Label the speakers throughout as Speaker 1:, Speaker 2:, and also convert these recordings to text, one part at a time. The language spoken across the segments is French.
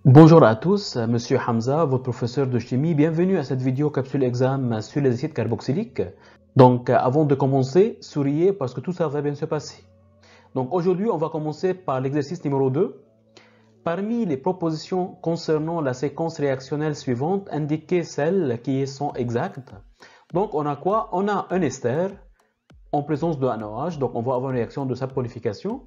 Speaker 1: Bonjour à tous, Monsieur Hamza, votre professeur de chimie. Bienvenue à cette vidéo capsule examen sur les acides carboxyliques. Donc, avant de commencer, souriez parce que tout ça va bien se passer. Donc, aujourd'hui, on va commencer par l'exercice numéro 2. Parmi les propositions concernant la séquence réactionnelle suivante, indiquez celles qui sont exactes. Donc, on a quoi? On a un ester en présence de NaOH, donc on va avoir une réaction de saponification.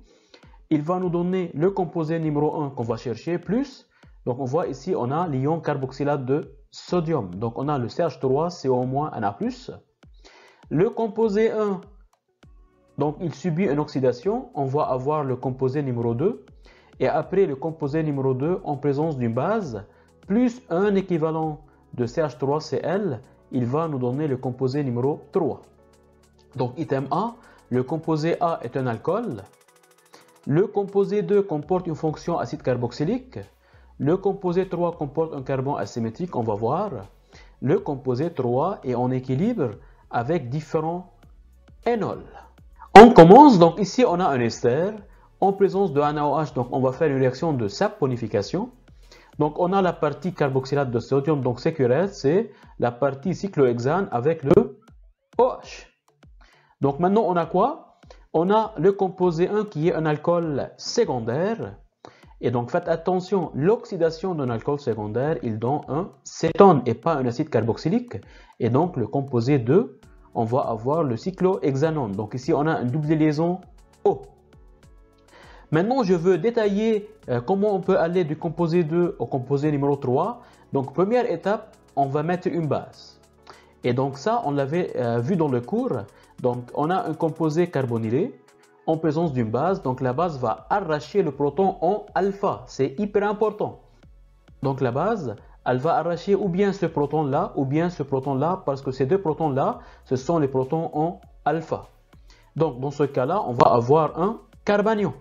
Speaker 1: Il va nous donner le composé numéro 1 qu'on va chercher, plus, donc on voit ici, on a l'ion carboxylate de sodium. Donc on a le CH3CO- Na+. Le composé 1, donc il subit une oxydation, on va avoir le composé numéro 2. Et après le composé numéro 2, en présence d'une base, plus un équivalent de CH3Cl, il va nous donner le composé numéro 3. Donc item A, le composé A est un alcool. Le composé 2 comporte une fonction acide carboxylique. Le composé 3 comporte un carbone asymétrique, on va voir. Le composé 3 est en équilibre avec différents énols. On commence, donc ici on a un ester en présence de NaOH, donc on va faire une réaction de saponification. Donc on a la partie carboxylate de sodium, donc CQRS, c'est la partie cyclohexane avec le OH. Donc maintenant on a quoi? On a le composé 1 qui est un alcool secondaire. Et donc faites attention, l'oxydation d'un alcool secondaire, il donne un cétone et pas un acide carboxylique. Et donc le composé 2, on va avoir le cyclohexanone. Donc ici on a une double liaison O. Maintenant je veux détailler comment on peut aller du composé 2 au composé numéro 3. Donc première étape, on va mettre une base. Et donc ça, on l'avait vu dans le cours. Donc on a un composé carbonylé en présence d'une base. Donc la base va arracher le proton en alpha. C'est hyper important. Donc la base, elle va arracher ou bien ce proton-là ou bien ce proton-là parce que ces deux protons-là, ce sont les protons en alpha. Donc dans ce cas-là, on va avoir un carbanion.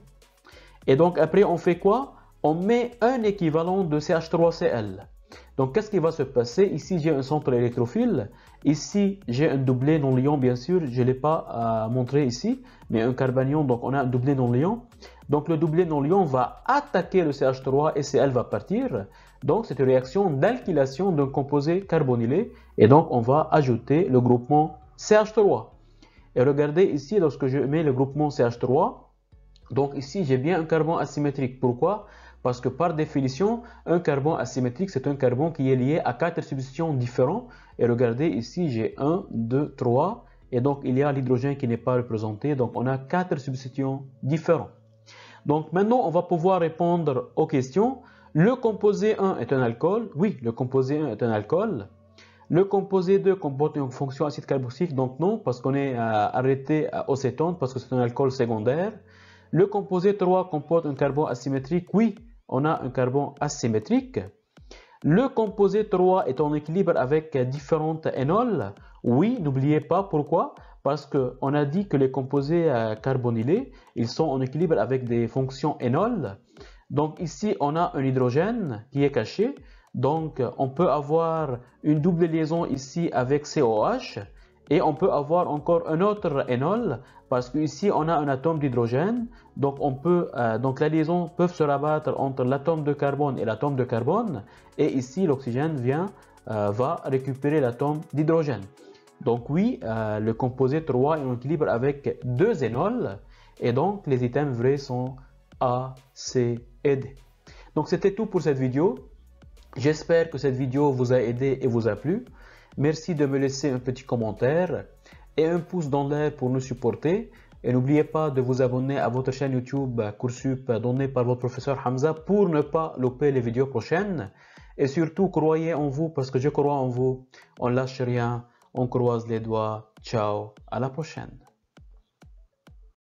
Speaker 1: Et donc après, on fait quoi? On met un équivalent de CH3Cl. Donc qu'est-ce qui va se passer? Ici, j'ai un centre électrophile. Ici, j'ai un doublé non-liant, bien sûr. Je ne l'ai pas montré ici, mais un carbanion, donc on a un doublé non-liant. Donc le doublé non-liant va attaquer le CH3 et Cl va partir. Donc c'est une réaction d'alkylation d'un composé carbonylé. Et donc on va ajouter le groupement CH3. Et regardez ici, lorsque je mets le groupement CH3, donc ici j'ai bien un carbone asymétrique. Pourquoi? Parce que par définition, un carbone asymétrique, c'est un carbone qui est lié à 4 substitutions différentes. Et regardez ici, j'ai 1, 2, 3. Et donc, il y a l'hydrogène qui n'est pas représenté. Donc, on a 4 substitutions différentes. Donc, maintenant, on va pouvoir répondre aux questions. Le composé 1 est un alcool. Oui, le composé 1 est un alcool. Le composé 2 comporte une fonction acide carboxylique. Donc, non, parce qu'on est arrêté au cétone, parce que c'est un alcool secondaire. Le composé 3 comporte un carbone asymétrique. Oui, on a un carbone asymétrique. Le composé 3 est en équilibre avec différentes énols. Oui, n'oubliez pas pourquoi. Parce qu'on a dit que les composés carbonylés, ils sont en équilibre avec des fonctions énols. Donc ici, on a un hydrogène qui est caché. Donc on peut avoir une double liaison ici avec COH. Et on peut avoir encore un autre énol parce qu'ici on a un atome d'hydrogène. Donc la liaison peut se rabattre entre l'atome de carbone et l'atome de carbone. Et ici l'oxygène va récupérer l'atome d'hydrogène. Donc oui, le composé 3 est en équilibre avec deux énols. Et donc les items vrais sont A, C et D. Donc c'était tout pour cette vidéo. J'espère que cette vidéo vous a aidé et vous a plu. Merci de me laisser un petit commentaire et un pouce dans l'air pour nous supporter. Et n'oubliez pas de vous abonner à votre chaîne YouTube Coursup donnée par votre professeur Hamza pour ne pas louper les vidéos prochaines. Et surtout, croyez en vous parce que je crois en vous. On lâche rien, on croise les doigts. Ciao, à la prochaine.